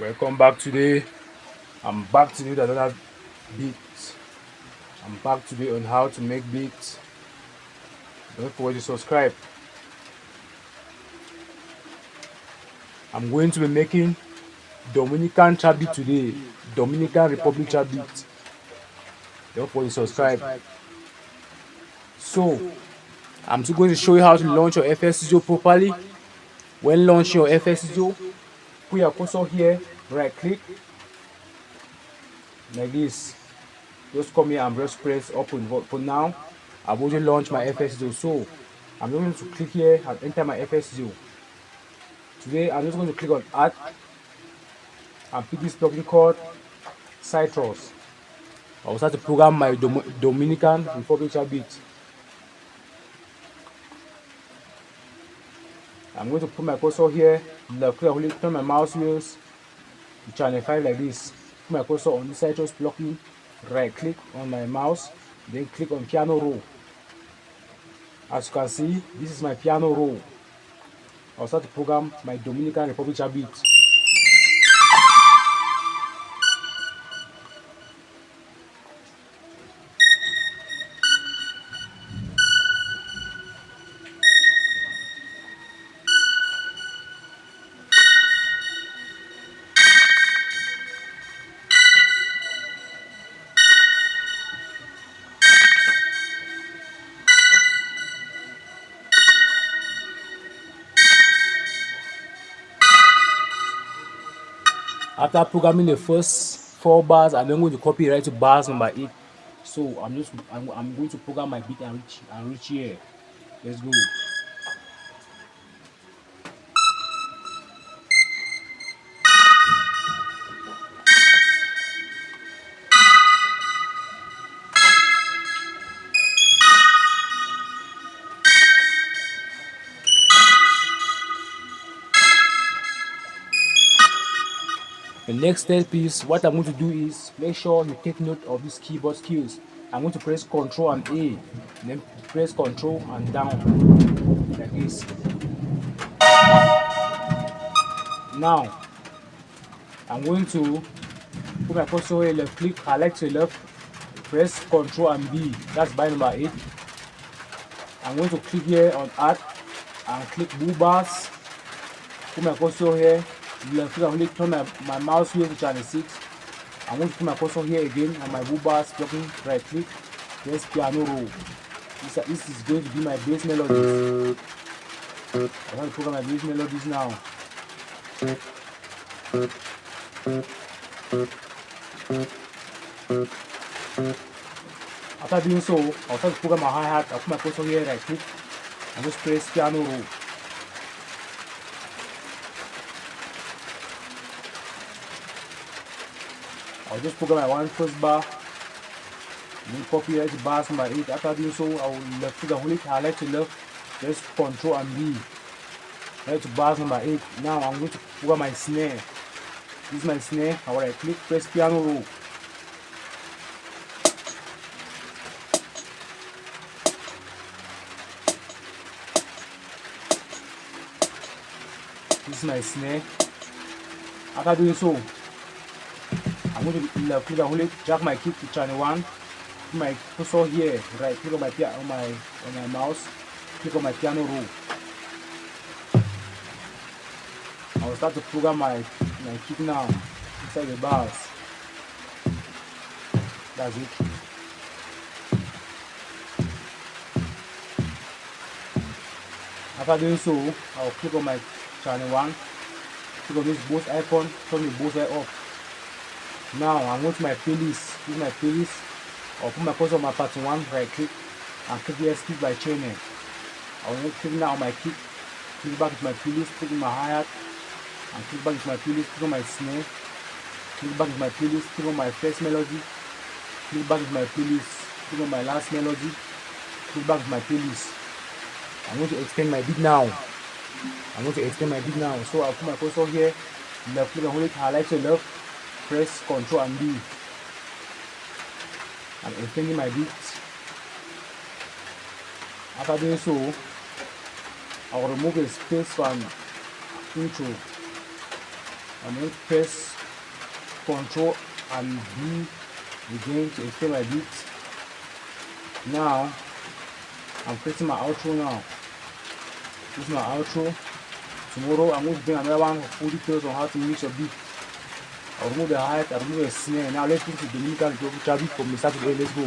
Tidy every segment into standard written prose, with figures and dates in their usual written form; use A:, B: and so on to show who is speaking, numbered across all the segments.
A: Welcome back today. I'm back today with another beat. I'm back today on how to make beats. Don't forget to subscribe. I'm going to be making Dominican trap beat today. Dominican Republic trap beat. Don't forget to subscribe. So I'm still going to show you how to launch your FL Studio properly. When launching your FL Studio, put your cursor here, right click like this. Just come here and just press open. But for now, I've already launched my FL Studio. So I'm going to click here and enter my FL Studio. Today I'm just going to click on add and pick this plugin called Citrus. I will start to program my Dominican Republic beat. I'm going to put my cursor here, left click, hold it, turn my mouse wheels to channel 5 like this. Put my cursor on the Citrus plugin, right click on my mouse, then click on piano roll. As you can see, this is my piano roll. I'll start to program my Dominican Republic beat. After programming the first 4 bars, I'm then going to copy right to bars number 8. So I'm going to program my beat and reach here. Let's go. The next step is what I'm going to do is make sure you take note of these keyboard skills. I'm going to press Ctrl and A, and then press Ctrl and down like this. Now I'm going to put my cursor here, left click, highlight to the left, press Ctrl and B. That's by number 8. I'm going to click here on add and click blue bars. Put my cursor here, left click and hold it, turn my mouse wheel to channel 6. I'm going to put my cursor here again on my blue bars, plugin, right click, press piano roll. This is going to be my bass melodies. I'm going to program my bass melodies now. After doing so, I'll start to program my hi-hat. I'll put my cursor here, right click, and just press piano roll. I'll just program my first bar, then copy right to bars number 8. After doing so, I will left click and hold it, highlight to left, press Ctrl and B, right to bars number 8. Now I'm going to program my snare. This is my snare. I will right click, press piano roll. This is my snare. After doing so, I'm going to left click and hold it, drag my kick to channel 1. Put my cursor here, right click on my mouse, click on my piano roll. I will start to program my kick now inside the bars. That's it. After doing so, I will click on my channel 1, click on this Bose icon, turn the Bose off. Now I'm going to my playlist. This is my playlist. I'll put my cursor on my pattern 1, right click, and click here, skip by chaining. I will click now on my kick, click back to my playlist, click on my hi-hat, and click back to my playlist, click on my snare, click back to my playlist, click on my first melody, click back to my playlist, click on my last melody, click back to my playlist. I'm going to extend my beat now. So I'll put my cursor here, left click and hold it, highlight to left, press Ctrl and B. I'm extending my beat. After doing so, I'll remove the space from intro. I'm going to press Control and B again to extend my beat. Now I'm creating my outro now. This is my outro. Tomorrow I'm going to bring another one with full details on how to mix your beat. I'll remove the hi-hat, I'll remove the snare. Now let's listen to Dominican Republic trap beat from the start to the end. Let's go.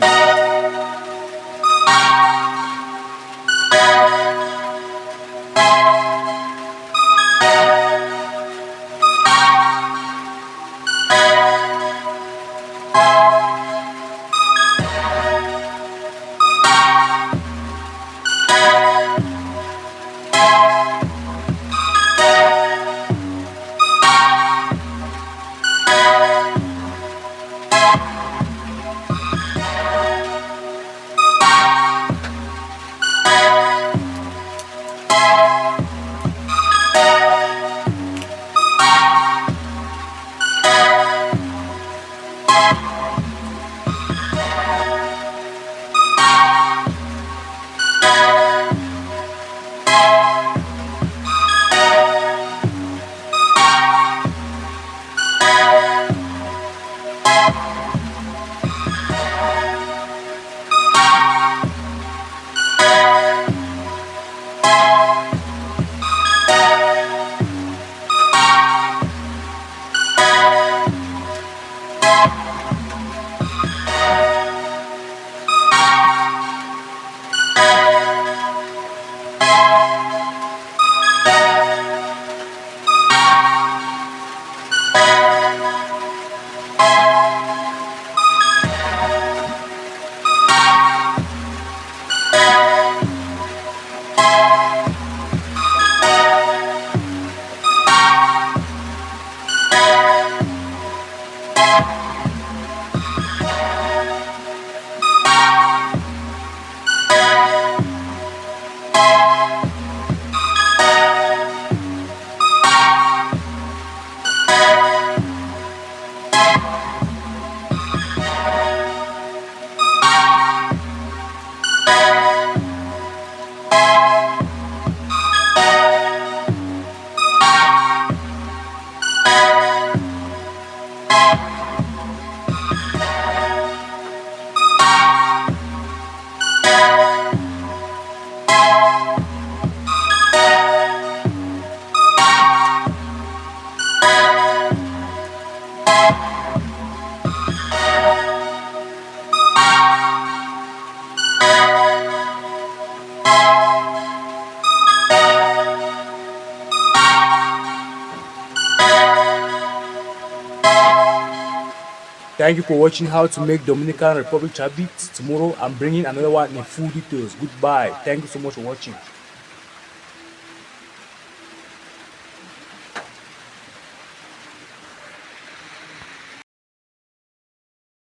A: Thank you for watching how to make Dominican Republic trap beats. Tomorrow I'm bringing another one in full details. Goodbye. Thank you so much for watching.